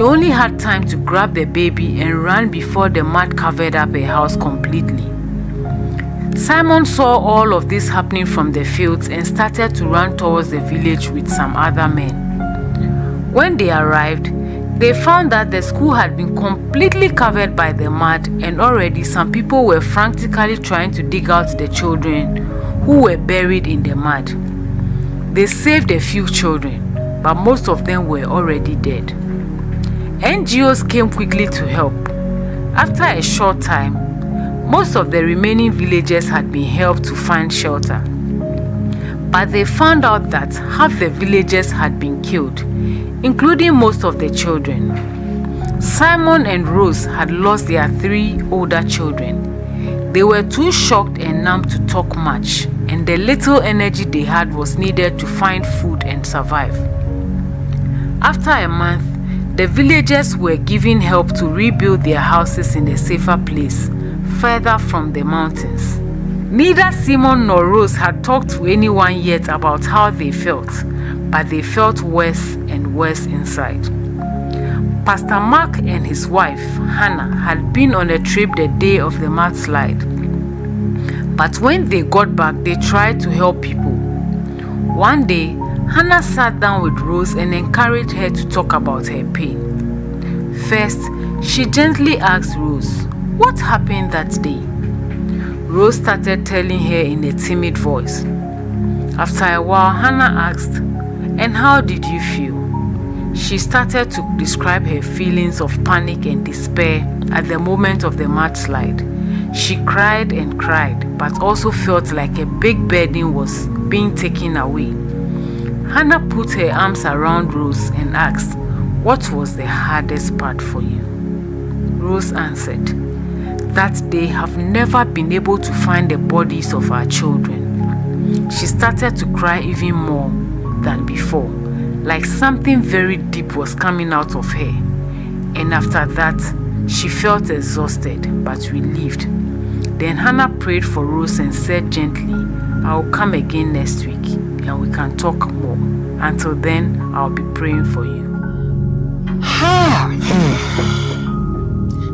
She only had time to grab the baby and run before the mud covered up her house completely. Simon saw all of this happening from the fields and started to run towards the village with some other men. When they arrived, they found that the school had been completely covered by the mud, and already some people were frantically trying to dig out the children who were buried in the mud. They saved a few children, but most of them were already dead. NGOs came quickly to help. After a short time, most of the remaining villagers had been helped to find shelter. But they found out that half the villagers had been killed, including most of the children. Simon and Rose had lost their 3 older children. They were too shocked and numb to talk much, and the little energy they had was needed to find food and survive. After a month, the villagers were given help to rebuild their houses in a safer place, further from the mountains. Neither Simon nor Rose had talked to anyone yet about how they felt, but they felt worse and worse inside. Pastor Mark and his wife, Hannah, had been on a trip the day of the mudslide. But when they got back, they tried to help people. One day, Hannah sat down with Rose and encouraged her to talk about her pain. First, she gently asked Rose, "What happened that day?" Rose started telling her in a timid voice. After a while, Hannah asked, "And how did you feel?" She started to describe her feelings of panic and despair at the moment of the mudslide. She cried and cried, but also felt like a big burden was being taken away. Hannah put her arms around Rose and asked, "What was the hardest part for you?" Rose answered, "That they have never been able to find the bodies of our children." She started to cry even more than before, like something very deep was coming out of her. And after that, she felt exhausted but relieved. Then Hannah prayed for Rose and said gently, "I will come again next week and we can talk more. Until then, I'll be praying for you."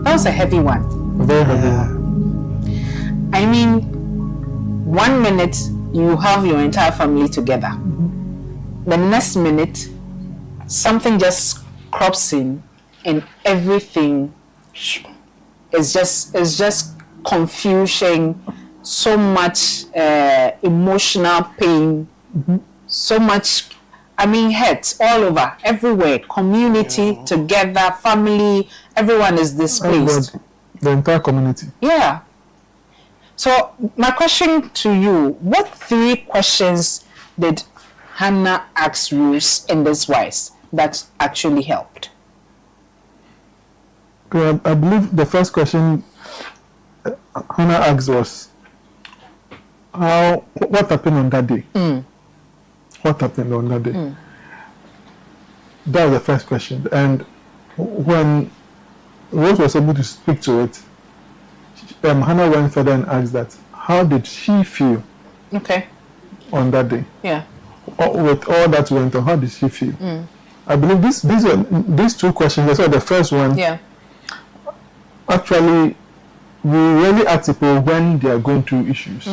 That was a heavy one. Very heavy one. I mean, 1 minute you have your entire family together. The next minute, something just crops in, and everything is just confusion, so much emotional pain, so much. I mean, hurt all over, everywhere. Community together, family, everyone is displaced. The entire community. Yeah. So my question to you: what 3 questions did Hannah ask Rose in this wise that actually helped? I believe the first question Hannah asked was, what happened on that day? What happened on that day? That was the first question. And when Rose was able to speak to it, Hannah went further and asked that, how did she feel on that day? Yeah. With all that went on, how did she feel? I believe these 2 questions, so the first one, actually, we really ask people when they are going through issues.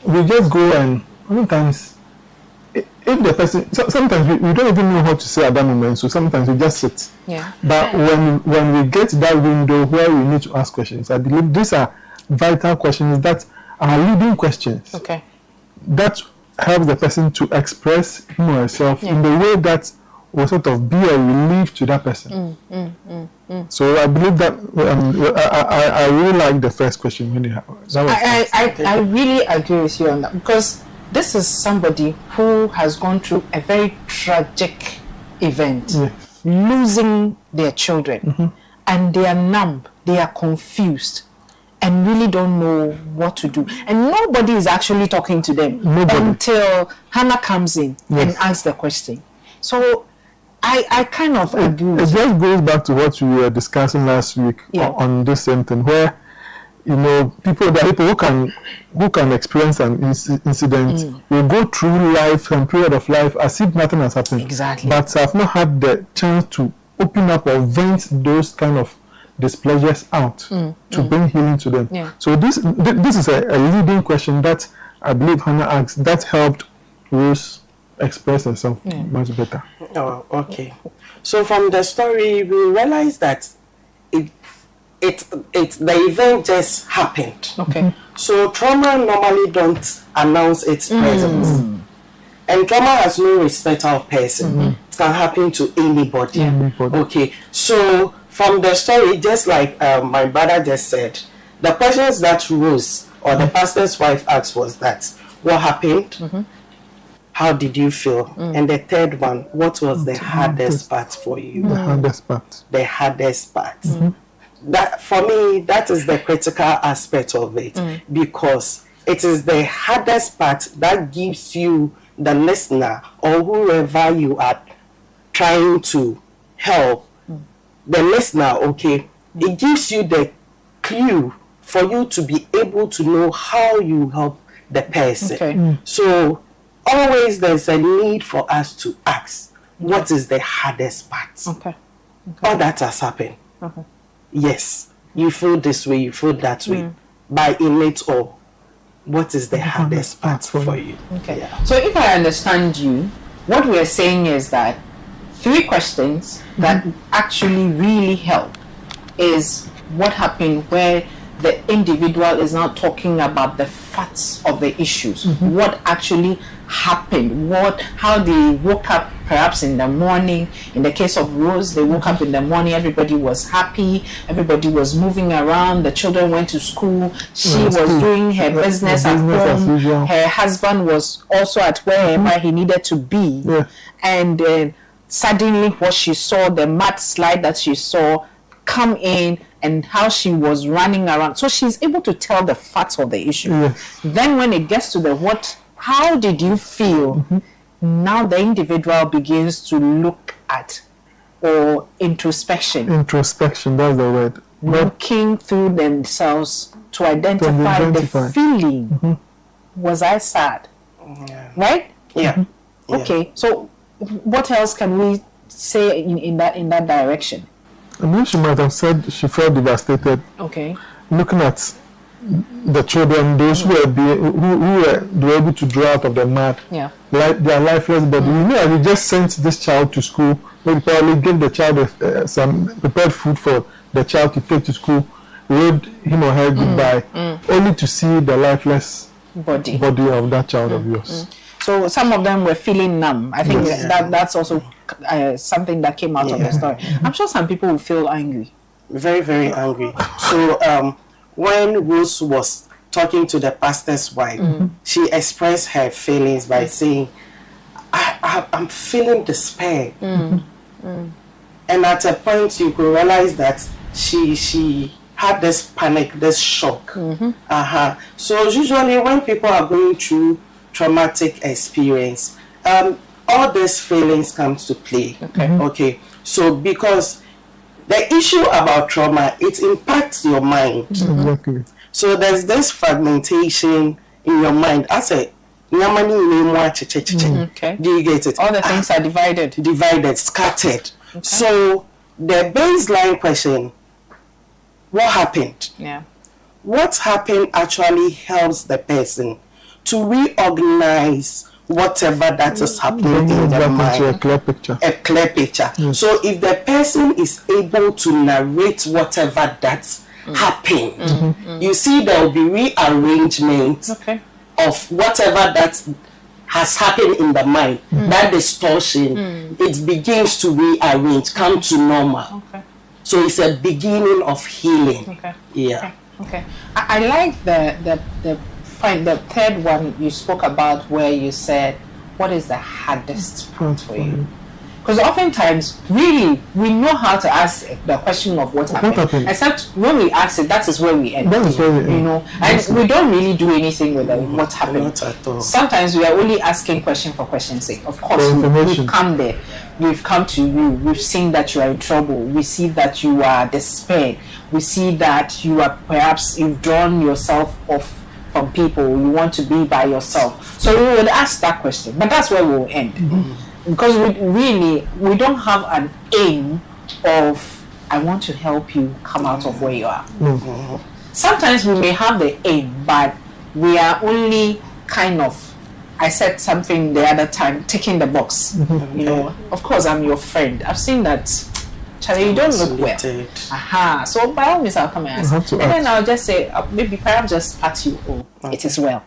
We just go and sometimes, if the person, sometimes we don't even know what to say at that moment, so sometimes we just sit. But when we get that window where we need to ask questions, I believe these are vital questions that are leading questions. That helps the person to express him or herself in the way that will sort of be a relief to that person. So I believe that I really like the first question when you have. I really agree with you on that, because this is somebody who has gone through a very tragic event, losing their children, and they are numb, they are confused, and really don't know what to do. And nobody is actually talking to them until Hannah comes in and asks the question. So I kind of agree with it. It just goes back to what we were discussing last week on this same thing, where you know, people who can experience an incident will go through life and period of life as if nothing has happened. Exactly. But have not had the chance to open up or vent those kind of displeasures out to bring healing to them. Yeah. So this is a leading question that I believe Hannah asked that helped Rose express herself much better. Oh, okay. So from the story, we realized that the event just happened. Okay. So trauma normally don't announce its presence. And trauma has no respect of person. It can happen to anybody. Okay. So from the story, just like my brother just said, the questions that Rose or the pastor's wife asked was that, what happened? How did you feel? And the third one, what was the hardest part for you? The hardest part. The hardest part. That for me, that is the critical aspect of it, because it is the hardest part that gives you, the listener or whoever you are trying to help, the listener, okay, it gives you the clue for you to be able to know how you help the person. Okay. So always there's a need for us to ask, what is the hardest part? Okay. All that has happened. Yes, you feel this way, you feel that way. By innate or what is the hardest part for you? Okay. Yeah. So if I understand you, what we are saying is that 3 questions that actually really help is what happened where the individual is not talking about the facts of the issues. What actually happened, how they woke up perhaps in the morning. In the case of Rose, they woke up in the morning, everybody was happy, everybody was moving around, the children went to school, she was doing her business at home, her husband was also at wherever he needed to be, and suddenly what she saw, the mud slide that she saw come in, and how she was running around. So she's able to tell the facts of the issue. Then when it gets to the how did you feel? Now the individual begins to look at, or introspection. Introspection, that's the word. Looking through themselves to identify the feeling. Was I sad? Right? Yeah. Okay. So what else can we say in that direction? I mean, she might have said she felt devastated. Okay. Looking at the children, those who were able to draw out of the mud, like they are lifeless. But you know, you just sent this child to school. Maybe probably give the child some prepared food for the child to take to school, waved him or her goodbye, only to see the lifeless body of that child of yours. So some of them were feeling numb. I think that's also something that came out of the story. I'm sure some people will feel angry. Very, very angry. So when Rose was talking to the pastor's wife, she expressed her feelings by saying, I'm feeling despair. And at a point you could realize that she had this panic, this shock. So usually when people are going through traumatic experience, all these feelings come to play. Okay. So because the issue about trauma, it impacts your mind. Exactly. So there's this fragmentation in your mind. I say, do you get it? All the things are divided, scattered. So the baseline question, what happened? What happened actually helps the person to reorganize whatever that is happening in their mind. A clear picture. A clear picture. So if the person is able to narrate whatever that happened, you see there will be rearrangement of whatever that has happened in the mind. That distortion, it begins to rearrange, come to normal. So it's a beginning of healing. Okay. I like the third one you spoke about, where you said, what is the hardest part for you? Because oftentimes, really, we know how to ask the question of what happened. Except when we ask it, that is where we end. That is where we end. You know, and we don't really do anything with what happened. Not at all. Sometimes we are only asking question for question's sake. Of course, we've come there. We've come to you. We've seen that you are in trouble. We see that you are despair. We see that you are perhaps you've drawn yourself off from people. You want to be by yourself. So we would ask that question. But that's where we'll end. Because we don't have an aim of I want to help you come out of where you are. Sometimes we may have the aim, but we are only kind of, I said something the other time, ticking the box. You know, of course I'm your friend. I've seen that. Charlie, you don't look well. Aha. So by all means, I'll come and ask. And then I'll just say, maybe perhaps just pat you. Oh, it is well.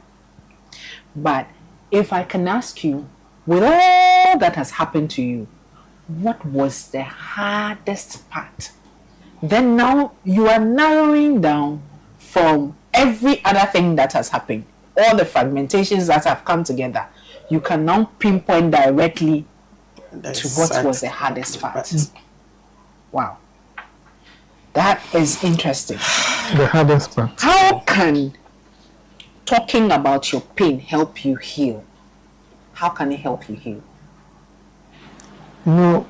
But if I can ask you, with all that has happened to you, what was the hardest part? Then now you are narrowing down from every other thing that has happened, all the fragmentations that have come together. You can now pinpoint directly to what was the hardest part. Wow. That is interesting. The hardest part. How can talking about your pain help you heal? How can it help you heal? You know,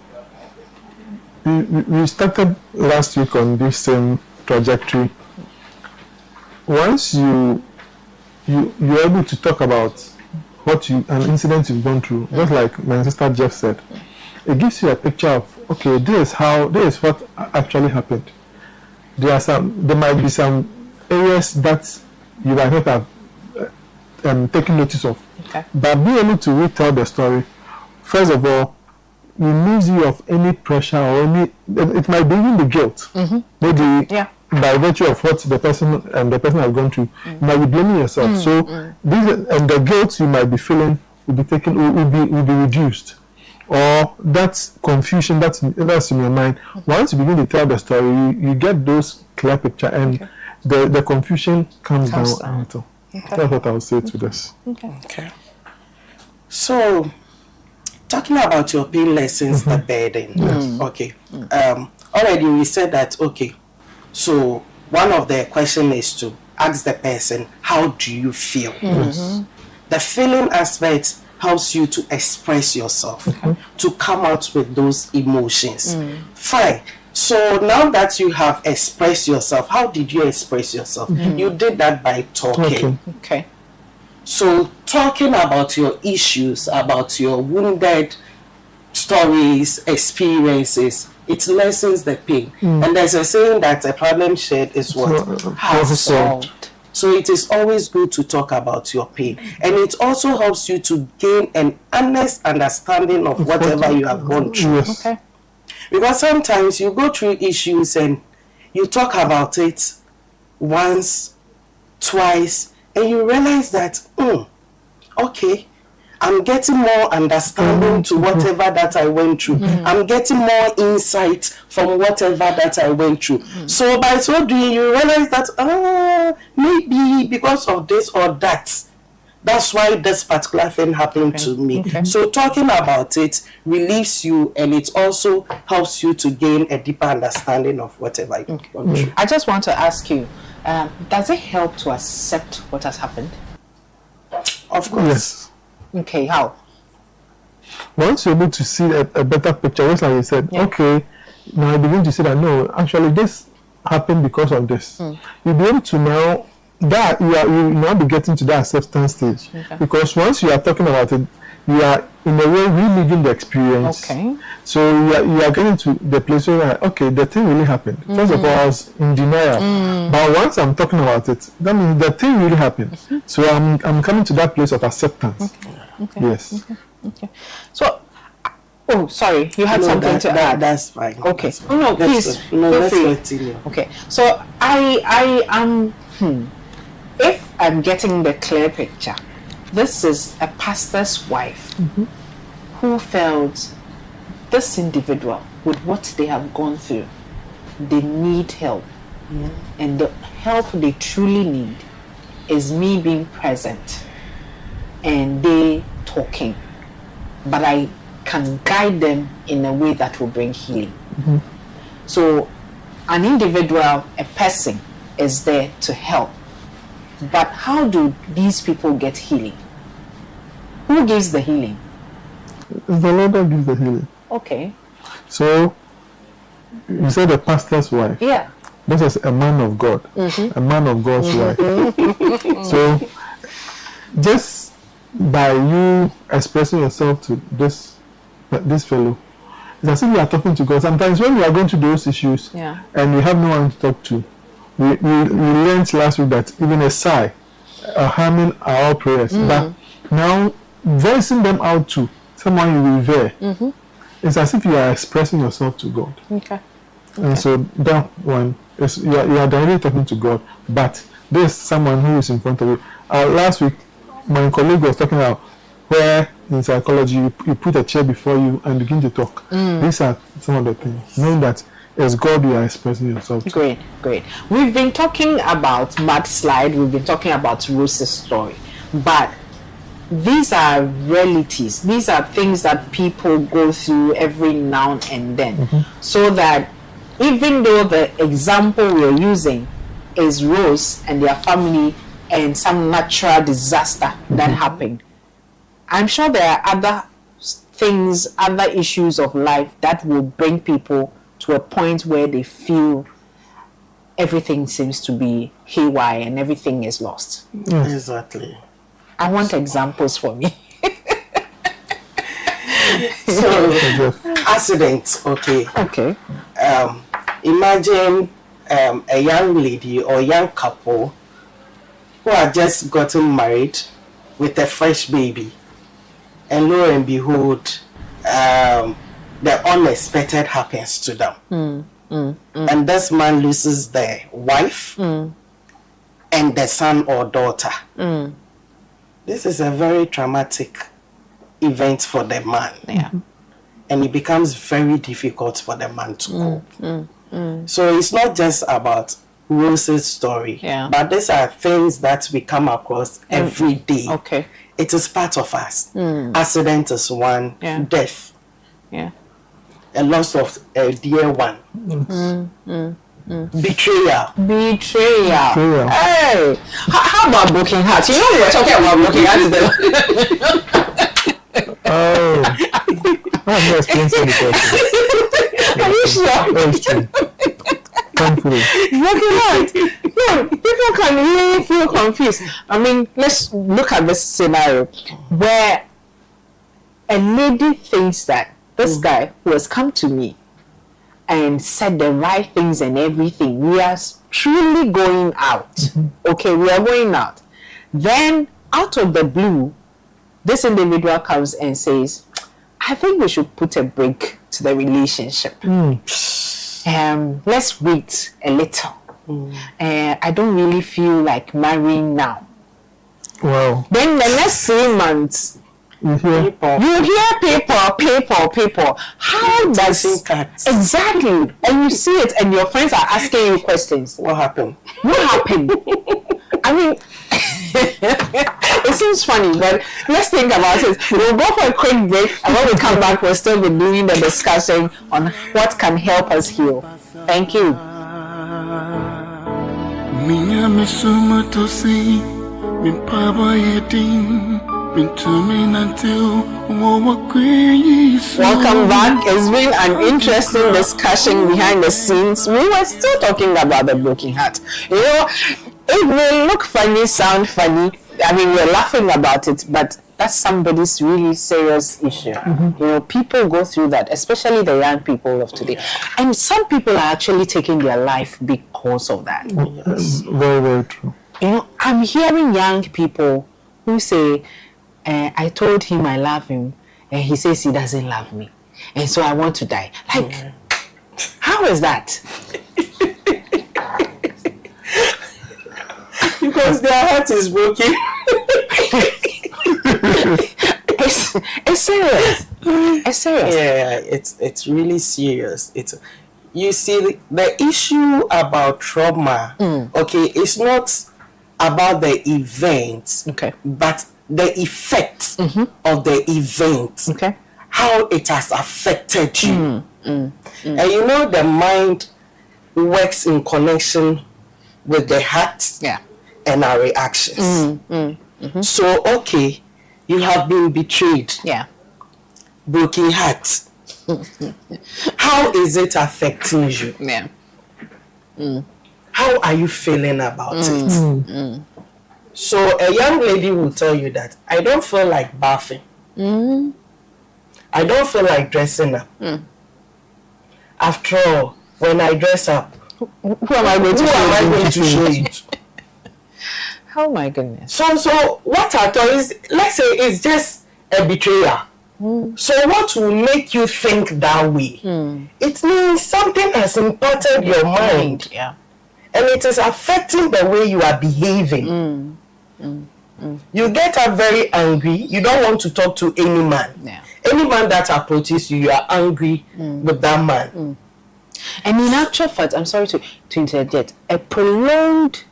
we started last week on this same trajectory. Once you're able to talk about an incident you've gone through, just like my sister Jeff said, it gives you a picture of, okay, this is what actually happened. There might be some areas that you might not have taken notice of. Okay. But being able to retell the story, first of all, relieves you of any pressure or it might be even the guilt. Maybe by virtue of what the person has gone through, you might be blaming yourself. So the guilt you might be feeling will be reduced. Or that confusion that's in your mind, once you begin to tell the story, you get those clear picture and the confusion comes down a little. That's what I would say to this. Okay. So, talking about your pain lessons, the burden. Okay. Already we said that, okay. So, one of the questions is to ask the person, how do you feel? The feeling aspect helps you to express yourself, to come out with those emotions. Fine. So now that you have expressed yourself, how did you express yourself? You did that by talking. Okay. So talking about your issues, about your wounded stories, experiences, it lessens the pain. And there's a saying that a problem shared is what? Half solved. So it is always good to talk about your pain. And it also helps you to gain an honest understanding of whatever you have gone through. Okay. Because sometimes you go through issues and you talk about it once, twice, and you realize that, okay, I'm getting more understanding to whatever that I went through. I'm getting more insight from whatever that I went through. So by so doing, you realize that, maybe because of this or that, that's why this particular thing happened to me. So talking about it relieves you, and it also helps you to gain a deeper understanding of whatever you gone through. I just want to ask you, does it help to accept what has happened? Of course. Yes. Okay, how? Once you're able to see a better picture, just like you said, okay, now I begin to see that, no, actually this happened because of this. You'll be able to now, that you now be getting to that acceptance stage. Because once you are talking about it, you are in a way reliving the experience. Okay. So you are getting to the place where, okay, the thing really happened. First of all, I was in denial. But once I'm talking about it, that means the thing really happened. So I'm coming to that place of acceptance. Okay. Yes. Okay. So, sorry, you had something to add. That's fine. Okay. No, please. Let's feel free. continue. Okay. So I am. If I'm getting the clear picture, this is a pastor's wife who felt this individual, with what they have gone through, they need help. And the help they truly need is me being present and they talking. But I can guide them in a way that will bring healing. Mm-hmm. So an individual, a person is there to help. But how do these people get healing? Who gives the healing? It's the Lord that gives the healing. Okay. So, you said the pastor's wife. Yeah. This is a man of God. A man of God's wife. So, just by you expressing yourself to this fellow, it's as if you are talking to God. Sometimes when we are going through those issues and we have no one to talk to, we learned last week that even a sigh, harming are all prayers. But now, voicing them out to someone you revere, it's as if you are expressing yourself to God. Okay. And so that one is you are directly talking to God, but there's someone who is in front of you. Last week, my colleague was talking about where in psychology you put a chair before you and begin to talk. These are some of the things. Knowing that as God you are expressing yourself to. Great. We've been talking about mudslide, we've been talking about Rose's story, but these are realities. These are things that people go through every now and then. So that even though the example we're using is Rose and their family and some natural disaster that happened, I'm sure there are other things, other issues of life that will bring people to a point where they feel everything seems to be haywire and everything is lost. Yes. Exactly. I want examples for me. So, accident, okay. Okay. Imagine a young lady or young couple who are just gotten married with a fresh baby, and lo and behold, the unexpected happens to them. And this man loses the wife and the son or daughter. This is a very traumatic event for the man. And it becomes very difficult for the man to cope. So it's not just about Rose's story, but these are things that we come across every day. Okay. It is part of us. Accident is one, death, a loss of a dear one, betrayal. Hey, how about Broken Heart? You know we were talking about Broken Heart. Oh, I have no experience in the question. Are you sure? That's true. Thankfully. Broken Heart. No, people can really feel confused. I mean, let's look at this scenario where a lady thinks that this guy who has come to me and said the right things and everything, we are truly going out. Okay, we are going out. Then, out of the blue, this individual comes and says, I think we should put a break to the relationship. Let's wait a little. I don't really feel like marrying now. Wow. Then the next 3 months, You hear? you hear people. How does exactly? And you see it, and your friends are asking you questions. What happened? I mean, it seems funny, but let's think about it. We'll go for a quick break, and when we come back, we'll still be doing the discussion on what can help us heal. Thank you. Welcome back. It's been an interesting discussion behind the scenes. We were still talking about the broken heart. You know, it may look funny, sound funny. I mean, we're laughing about it, but that's somebody's really serious issue. You know, people go through that, especially the young people of today. And some people are actually taking their life because of that. Yes. Very, very true. You know, I'm hearing young people who say, I told him I love him, and he says he doesn't love me, and so I want to die. Like, how is that? Because their heart is broken. It's serious. It's serious. Yeah, it's really serious. You see, the issue about trauma, okay, it's not about the event, Okay. but the effect of the event. Okay. how it has affected you. And you know, the mind works in connection with the heart and our reactions. So, okay, you have been betrayed. Broken heart. How is it affecting you? How are you feeling about it? So a young lady will tell you that I don't feel like bathing. I don't feel like dressing up. After all, when I dress up, who am I going to show it? Oh my goodness. So what I thought is, let's say it's just a betrayal. So what will make you think that way? It means something has impacted your mind. And it is affecting the way you are behaving. You get up very angry. You don't want to talk to any man. Any man that approaches you, you are angry with that man. And in actual fact, I'm sorry to interject, a prolonged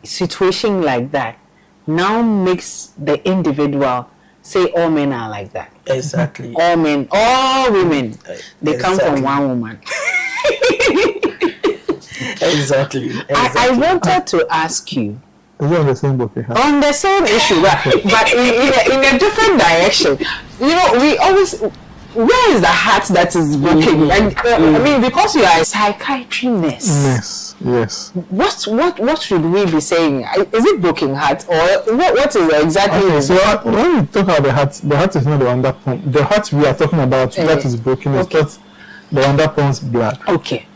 situation like that now makes the individual say all men are like that. Exactly. All men, all women, they come from one woman. Exactly. I wanted to ask you. Is it on the same book? On the same issue, but in a different direction. You know, we always, where is the heart that is broken? And I mean, because you are a psychiatry nurse. Yes. What should we be saying? Is it broken heart or what is exactly? Okay, so when we talk about the heart is not the one that pumps. The heart we are talking about that is broken is not the one that pumps blood. Okay.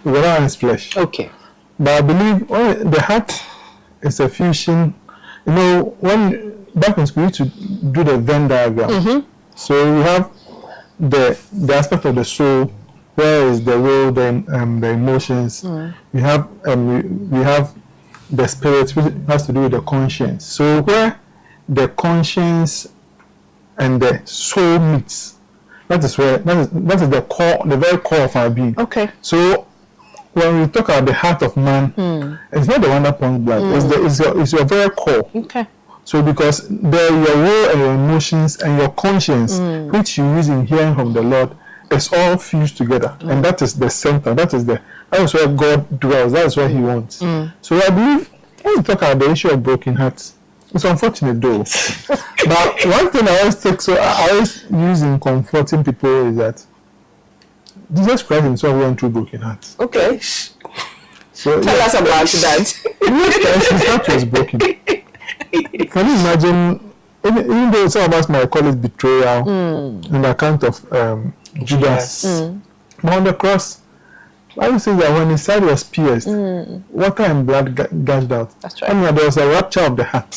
The one is flesh. Okay. But I believe the heart is a fusion. You know, when back in school we used to do the Venn diagram. So we have the aspect of the soul, where is the will, the emotions. We have the spirit, which has to do with the conscience. So where the conscience and the soul meets, that is the core, the very core of our being. Okay. So when we talk about the heart of man, it's not the one that pumps blood. It's your very core. Okay. So because your will and your emotions and your conscience, which you use in hearing from the Lord, is all fused together, and that is the center. That is where God dwells. That is where He wants. So I believe when we talk about the issue of broken hearts, it's unfortunate though. But one thing I always use in comforting people is that Jesus Christ Himself went through broken hearts. Okay. So tell us about that. His heart was broken. Can you imagine? Even though some of us might call it betrayal on account of Judas, but on the cross, Bible says that when His side was pierced, water and blood gushed out. That's right. And there was a rupture of the heart.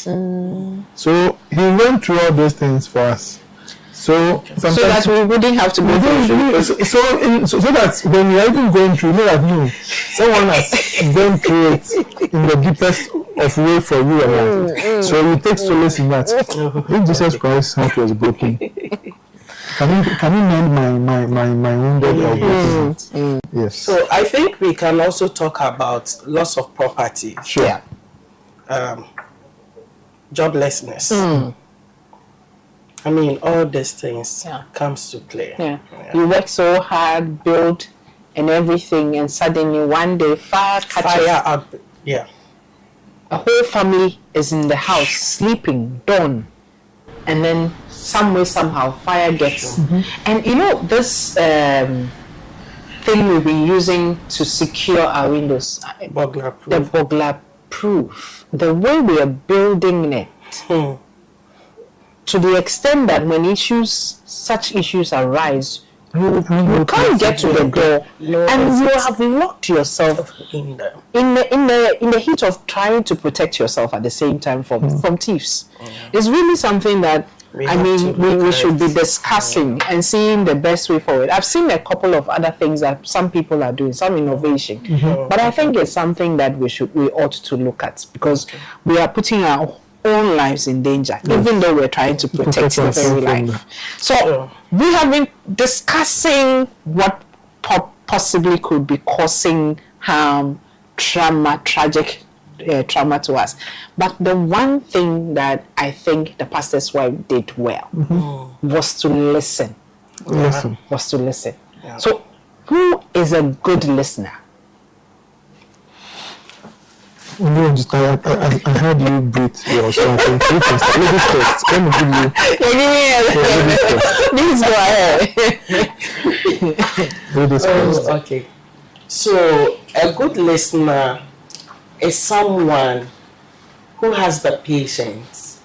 So He went through all those things for us. So that we wouldn't have to go through. So that when we are even going through, you know that someone has gone through it in the deepest of way for you and that. So you take solace in that. If Jesus Christ's heart was broken, can you mend my wounded or broken heart? Yes. So I think we can also talk about loss of property. Sure. Joblessness. I mean, all these things comes to play. You work so hard, build and everything, and suddenly one day fire up. A whole family is in the house sleeping, dawn, and then somehow fire gets. And you know this thing we've been using to secure our windows, the burglar proof. The way we are building it. To the extent that when such issues arise, you can't get to the door, and you have locked yourself in the heat of trying to protect yourself at the same time from thieves. It's really something that we should be discussing and seeing the best way forward. I've seen a couple of other things that some people are doing, some innovation, but I think it's something that we ought to look at, because we are putting our own lives in danger, even though we're trying to protect the very life. So we have been discussing what possibly could be causing harm, trauma, tragic trauma to us. But the one thing that I think the pastor's wife did well was to listen. Was to listen. Yeah. So, who is a good listener? I heard you breathe your something. Ladies first. Let me give you. Please go ahead. Ladies first. Okay. So, a good listener is someone who has the patience.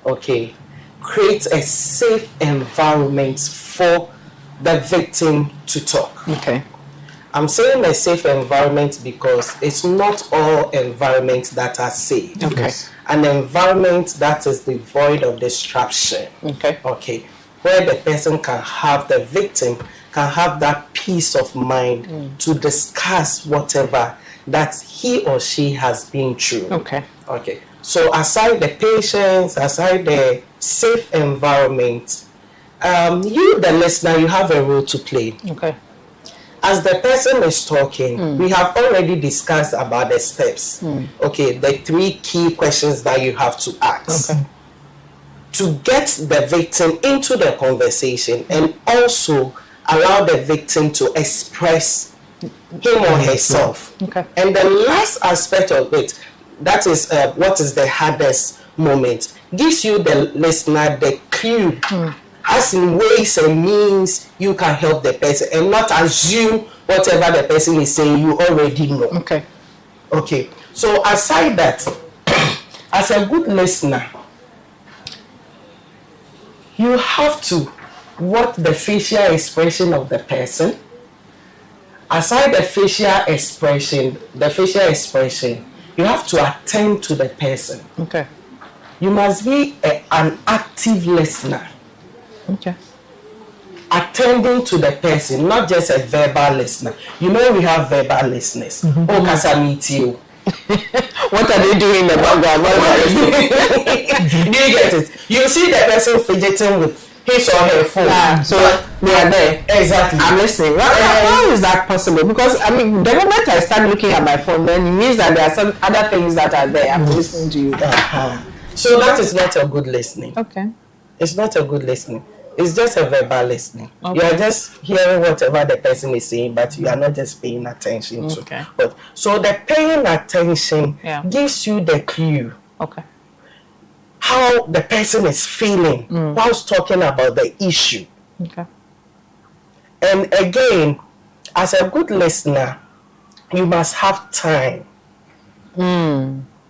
Okay. Create a safe environment for the victim to talk. Okay. I'm saying a safe environment because it's not all environments that are safe. Okay. Yes. An environment that is devoid of distraction. Okay. Okay. Where the person can have, the victim can have that peace of mind to discuss whatever that he or she has been through. Okay. Okay. So aside the patience, aside the safe environment, you, the listener, you have a role to play. Okay. As the person is talking, we have already discussed about the steps. Okay, the 3 key questions that you have to ask. Okay. To get the victim into the conversation and also allow the victim to express him or herself. Okay. And the last aspect of it, that is what is the hardest moment, gives you the listener the clue as in ways and means you can help the person and not assume whatever the person is saying you already know. Okay. Okay. So aside that, as a good listener, you have to watch the facial expression of the person. Aside the facial expression, you have to attend to the person. Okay. You must be an active listener. Okay. Attending to the person, not just a verbal listener. You know we have verbal listeners. Oh, Kasamiti. What are they doing in the background? Do you get it? You see the person fidgeting with his or her phone. So they are there. Exactly. I'm listening. How is that possible? Because I mean, the moment I start looking at my phone, then it means that there are some other things that are there. I'm listening to you. So that is not a good listening. Okay. It's not a good listening. It's just a verbal listening. Okay. You are just hearing whatever the person is saying, but you are not just paying attention to. Okay. But so the paying attention gives you the clue. Okay. How the person is feeling whilst talking about the issue. Okay. And again, as a good listener, you must have time.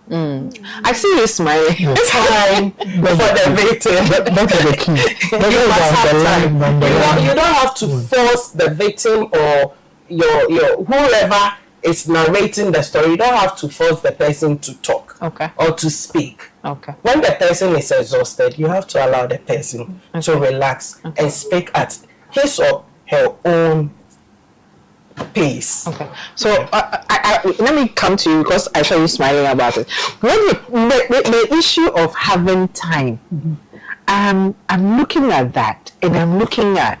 I see you smiling. Time for the victim. That's the key. You must have time. You don't have to force the victim or your whoever is narrating the story. You don't have to force the person to talk or to speak. Okay. When the person is exhausted, you have to allow the person to relax and speak at his or her own pace. Okay. So let me come to you because I saw you smiling about it. When the issue of having time, I'm looking at that, and I'm looking at,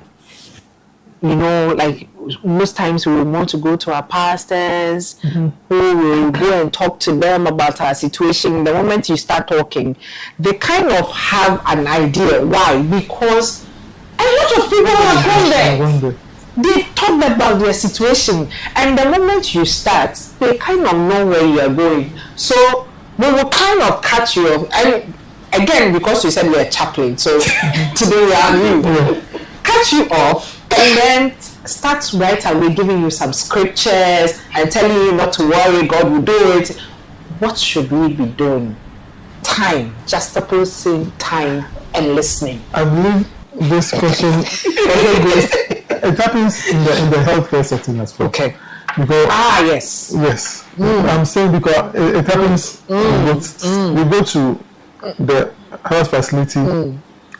like most times we want to go to our pastors, who will go and talk to them about our situation. The moment you start talking, they kind of have an idea. Why? Because a lot of people are going there. They talked about their situation, and the moment you start, they kind of know where you are going. So they will kind of cut you off. And again, because you said you're a chaplain, so today we are you. Cut you off, and then start right away giving you some scriptures and telling you not to worry, God will do it. What should we be doing? Time, juxtaposing time and listening. I believe this question also goes. It happens in the healthcare setting as well. Okay. Because yes. I'm saying because it happens. We go to the health facility.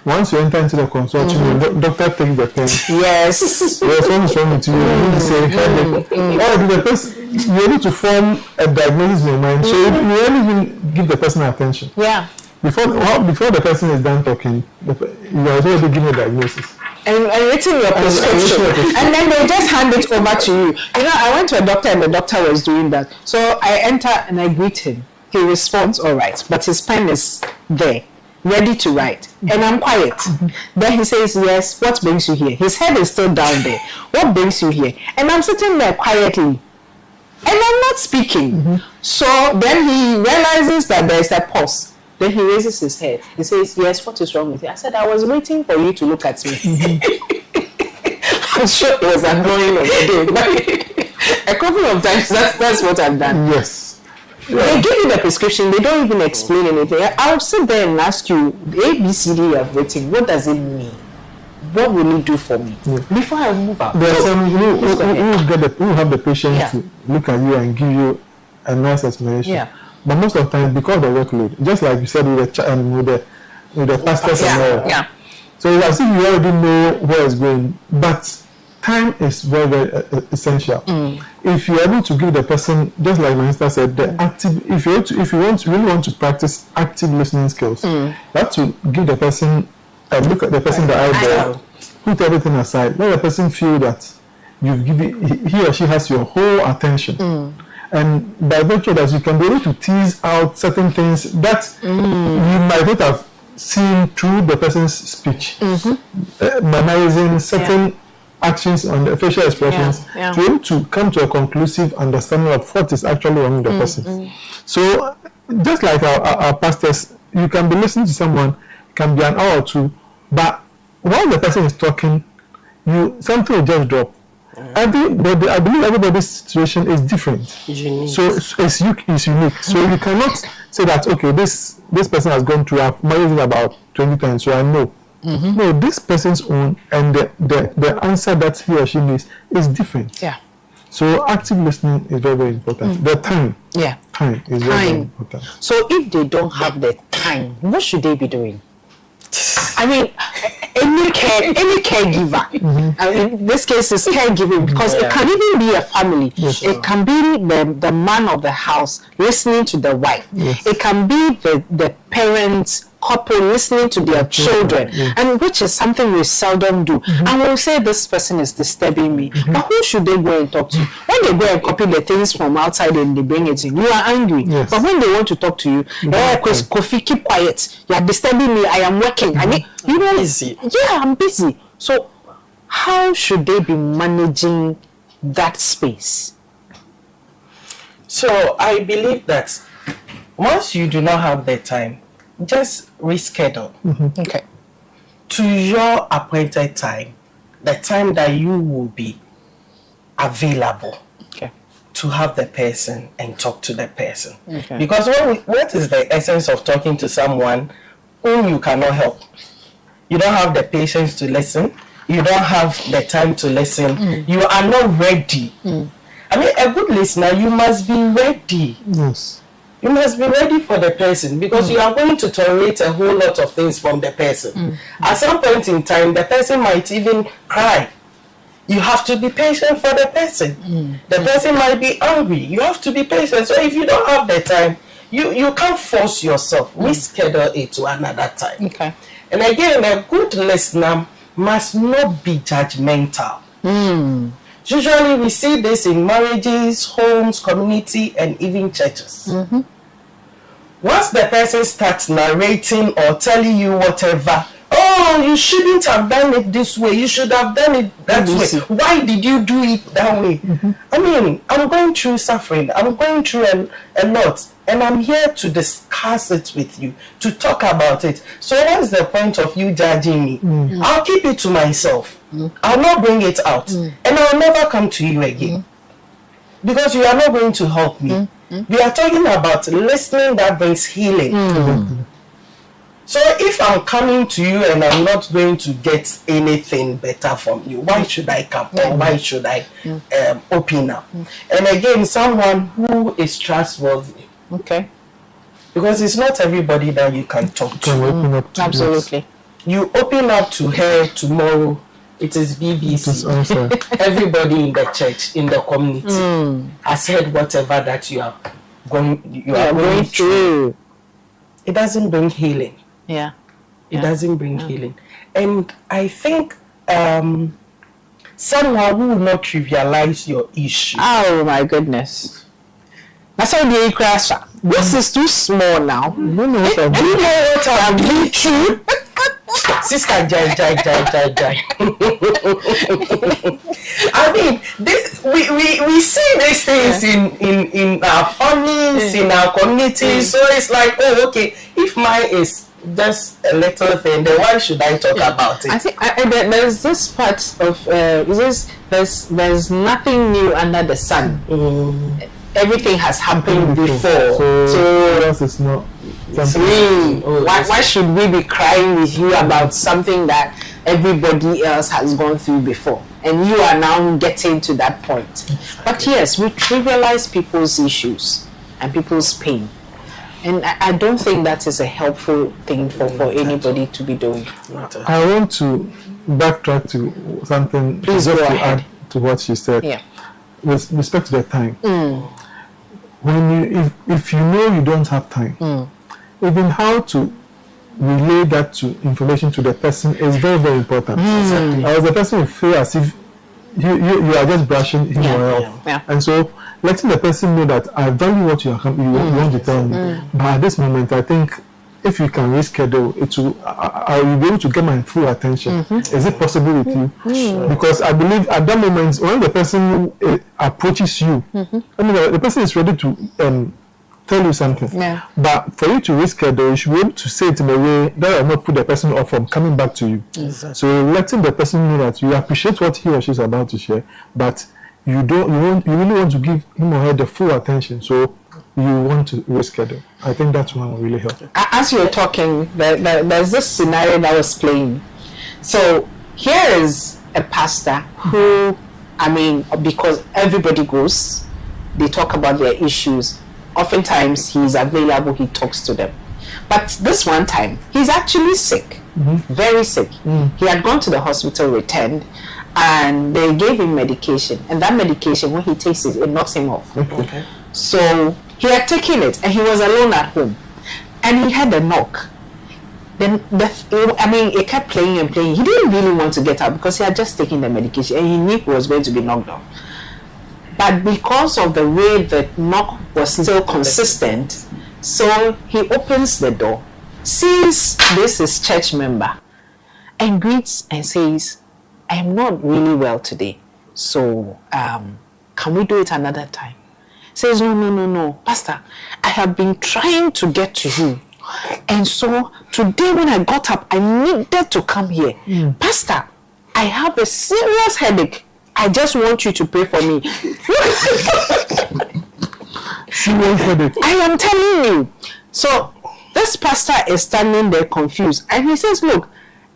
Once you enter into the consultation, the doctor takes the pen. Yes. What is wrong with you? You say, the person, you're able to form a diagnosis in your mind, so you really even give the person attention. Yeah. Before the person is done talking, you are already giving a diagnosis. and written your prescription, and then they just hand it over to you. You know, I went to a doctor and the doctor was doing that. So I enter and I greet him. He responds, all right, but his pen is there, ready to write, and I'm quiet. Then he says, yes, what brings you here? His head is still down there. What brings you here? And I'm sitting there quietly, and I'm not speaking. So then he realizes that there is a pause. Then he raises his head. He says, yes, what is wrong with you? I said, I was waiting for you to look at me. I'm sure it was annoying of the day, but a couple of times, that's what I've done. Yes. They give you the prescription, they don't even explain anything. I'll sit there and ask you, the ABCD you have written, what does it mean? What will it do for me? Before I move out. There are some who have the patience to look at you and give you a nice explanation. Yeah. But most of the time, because of the workload, just like you said with the pastors and all. Yeah. So it's as if you already know where it's going. But time is very, very essential. If you're able to give the person, just like my sister said, the active. If you really want to practice active listening skills, you have to give the person look at the person that out there, put everything aside, let the person feel that you've given he or she has your whole attention. And by virtue of that, you can be able to tease out certain things that you might not have seen through the person's speech, mannerism, certain actions and the facial expressions, to be able to come to a conclusive understanding of what is actually wrong with the person. So, just like our pastors, you can be listening to someone, it can be an hour or two, but while the person is talking, something will just drop. I believe everybody's situation is different. Unique. So it's unique. So you cannot say that, okay, this person has gone through marriage about 20 times, so I know. No, this person's own and the answer that he or she needs is different. Yeah. So active listening is very, very important. The time. Yeah. Time is very, very important. So if they don't have the time, what should they be doing? I mean, any caregiver. I mean, in this case, is caregiving because it can even be a family. Yes. It can be the man of the house listening to the wife. Yes. It can be the parents couple listening to their children, and which is something we seldom do. And we'll say this person is disturbing me, but who should they go and talk to? When they go and copy the things from outside and they bring it in, you are angry. Yes. But when they want to talk to you, Kofi, keep quiet. You are disturbing me. I am working. I mean, you know, busy. Yeah, I'm busy. So, how should they be managing that space? So I believe that once you do not have the time, just reschedule Okay. to your appointed time, the time that you will be available to have the person and talk to the person. Because what is the essence of talking to someone whom you cannot help? You don't have the patience to listen. You don't have the time to listen. You are not ready. I mean, a good listener, you must be ready. Yes. You must be ready for the person because you are going to tolerate a whole lot of things from the person. At some point in time, the person might even cry. You have to be patient for the person. The person might be angry. You have to be patient. So if you don't have the time, you can't force yourself. Reschedule it to another time. Okay. And again, a good listener must not be judgmental. Usually we see this in marriages, homes, community, and even churches. Once the person starts narrating or telling you whatever, oh, you shouldn't have done it this way, you should have done it that way. Why did you do it that way? I mean, I'm going through suffering. I'm going through a lot. And I'm here to discuss it with you, to talk about it. So what's the point of you judging me? I'll keep it to myself. I'll not bring it out. And I'll never come to you again. Because you are not going to help me. We are talking about listening that brings healing. So if I'm coming to you and I'm not going to get anything better from you, why should I come? Or why should I open up? And again, someone who is trustworthy. Okay. Because it's not everybody that you can talk to. Open up to Absolutely. You open up to her tomorrow, it is BBC. Everybody in the church, in the community, has heard whatever that you are going through. It doesn't bring healing. Yeah. It doesn't bring healing. And I think someone who will not trivialize your issue. Oh my goodness. That's how they crash. This is too small now. You know what I'm been through? Sister Jai. I mean, we see these things in our families, in our communities. So it's like, oh, okay, if mine is just a little thing, then why should I talk about it? I think there's this part of there's nothing new under the sun. Everything has happened before. So else is not. Why should we be crying with you about something that everybody else has gone through before, and you are now getting to that point? But yes, we trivialize people's issues and people's pain, and I don't think that is a helpful thing for anybody to be doing. I want to backtrack to something. Please just go to ahead. add to what she said. Yeah. With respect to the time. When you, if you know you don't have time, even how to relay that to information to the person is very, very important. Or the person will feel as if you are just brushing him or her off. Yeah. And so letting the person know that I value what you want to tell me. But at this moment, I think if you can reschedule it, I will be able to get my full attention. Is it possible with you? Because I believe at that moment, when the person approaches you, I mean, the person is ready to tell you something. Yeah. But for you to reschedule, you should be able to say it in a way that will not put the person off from coming back to you. Exactly. So letting the person know that you appreciate what he or she is about to share, but you really want to give him or her the full attention. So you want to reschedule. I think that one will really help. As you were talking, there's this scenario that was playing. So here is a pastor who, I mean, because everybody goes, they talk about their issues. Oftentimes he's available, he talks to them. But this one time, he's actually sick, very sick. He had gone to the hospital, returned, and they gave him medication. And that medication, when he takes it, it knocks him off. Okay. So he had taken it, and he was alone at home. And he had a knock. Then, it kept playing and playing. He didn't really want to get out because he had just taken the medication, and he knew he was going to be knocked off. But because of the way the knock was still consistent, so he opens the door, sees this is church member, and greets and says, I am not really well today, so can we do it another time? Says, no, Pastor, I have been trying to get to you. And so today when I got up, I needed to come here. Pastor, I have a serious headache. I just want you to pray for me. Serious headache. I am telling you. So this pastor is standing there confused. And he says, look,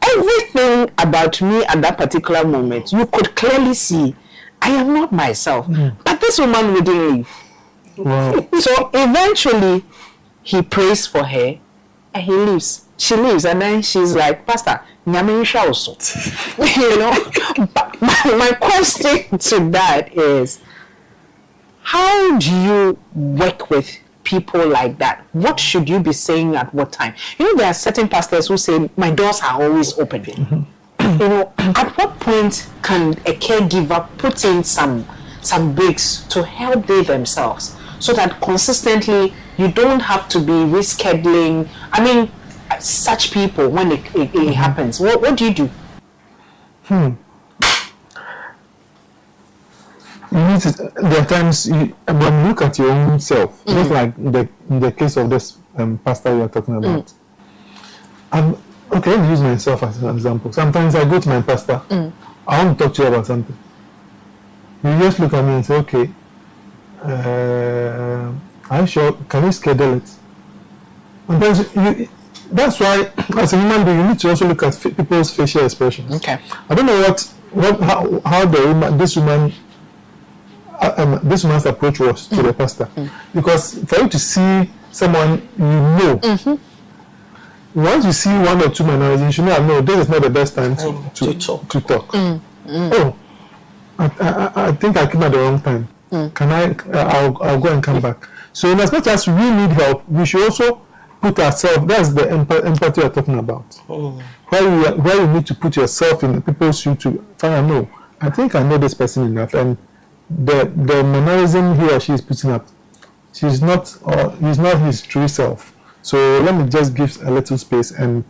everything about me at that particular moment, you could clearly see I am not myself. But this woman wouldn't leave. Wow. So eventually he prays for her and he leaves. She leaves and then she's like, Pastor, also. You know, but my question to that is, how do you work with people like that? What should you be saying at what time? You know, there are certain pastors who say, my doors are always open. You know, at what point can a caregiver put in some breaks to help they themselves so that consistently you don't have to be rescheduling? I mean, such people when it happens. What do you do? You need to, there are times when you look at your own self, just like in the case of this pastor you are talking about. Okay, let me use myself as an example. Sometimes I go to my pastor, I want to talk to you about something. You just look at me and say, okay, are you sure? Can we schedule it? And then that's why, as a human being, you need to also look at people's facial expressions. Okay. I don't know how this woman's approach was to the pastor, because for you to see someone you know, once you see one or two minorities, you should know, no, this is not the best time to talk. Oh, I think I came at the wrong time. Can I'll go and come back. So in as much as we need help, we should also put ourselves, that's the empathy you're talking about. Where you need to put yourself in people's shoes to find out, no, I think I know this person enough, and the mannerism he or she is putting up, he's not his true self. So let me just give a little space and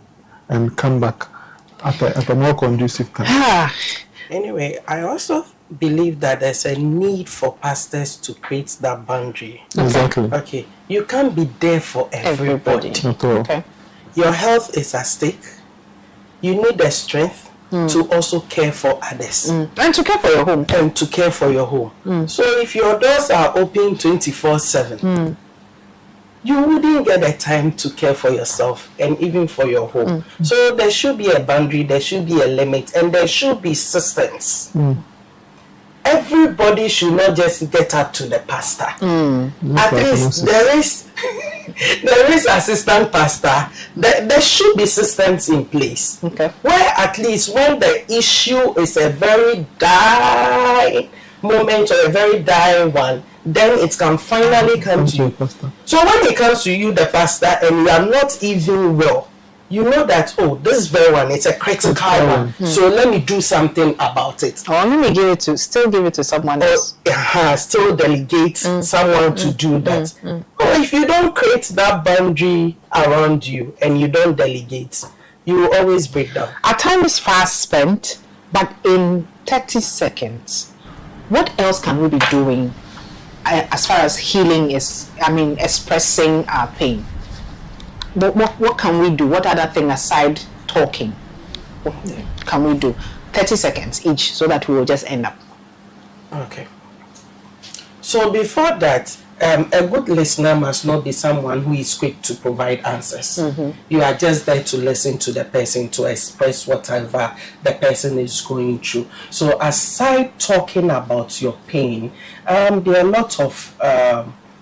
come back at a more conducive time. Anyway, I also believe that there's a need for pastors to create that boundary. Exactly. Okay. You can't be there for everybody. Not all. Okay. Your health is at stake. You need the strength to also care for others. And to care for your home. And to care for your home. So if your doors are open 24/7, you wouldn't get the time to care for yourself and even for your home. So there should be a boundary, there should be a limit, and there should be systems. Everybody should not just get up to the pastor. At least there is assistant pastor. There should be systems in place. Okay. Where at least when the issue is a very dire moment or a very dire one, then it can finally come to you. So when it comes to you, the pastor, and you are not even well, you know that, oh, this very one, it's a critical one. So let me do something about it. Or let me give it to someone else. Still delegate someone to do that. Or if you don't create that boundary around you and you don't delegate, you will always break down. Our time is fast spent, but in 30 seconds, what else can we be doing as far as healing is, expressing our pain? What can we do? What other thing aside talking? What can we do? 30 seconds each so that we will just end up. Okay. So before that, a good listener must not be someone who is quick to provide answers. You are just there to listen to the person, to express whatever the person is going through. So aside talking about your pain, there are a lot of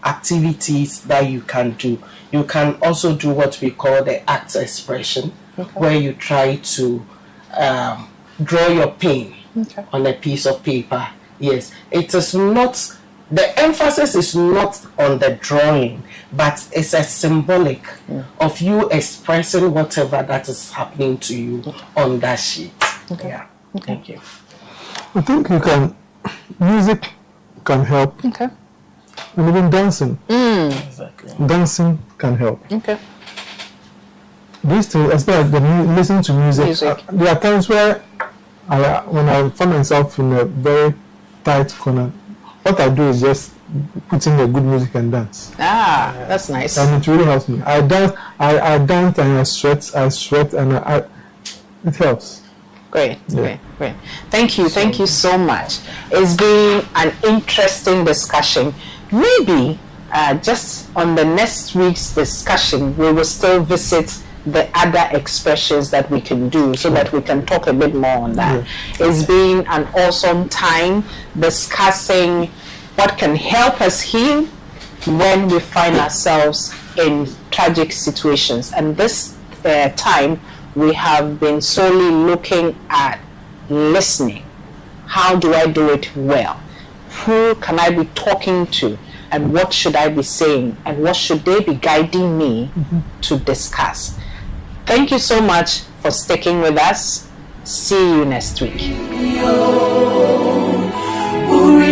activities that you can do. You can also do what we call the act expression, where you try to draw your pain on a piece of paper. Yes, it is not, the emphasis is not on the drawing, but it's a symbolic of you expressing whatever that is happening to you on that sheet. Yeah. Thank you. I think music can help. Okay. And even dancing. Exactly. Dancing can help. Okay. These things, especially listening to music. There are times where when I find myself in a very tight corner, what I do is just put in the good music and dance. That's nice. And it really helps me. I dance and I sweat and it helps. Great. Thank you so much. It's been an interesting discussion. Maybe just on the next week's discussion, we will still visit the other expressions that we can do so that we can talk a bit more on that. It's been an awesome time discussing what can help us heal when we find ourselves in tragic situations. And this time, we have been solely looking at listening. How do I do it well? Who can I be talking to? And what should I be saying? And what should they be guiding me to discuss? Thank you so much for sticking with us. See you next week.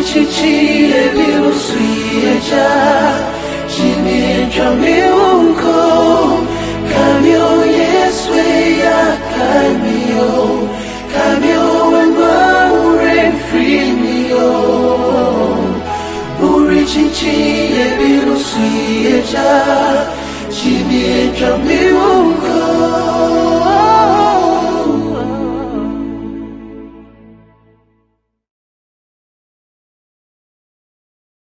Chichi,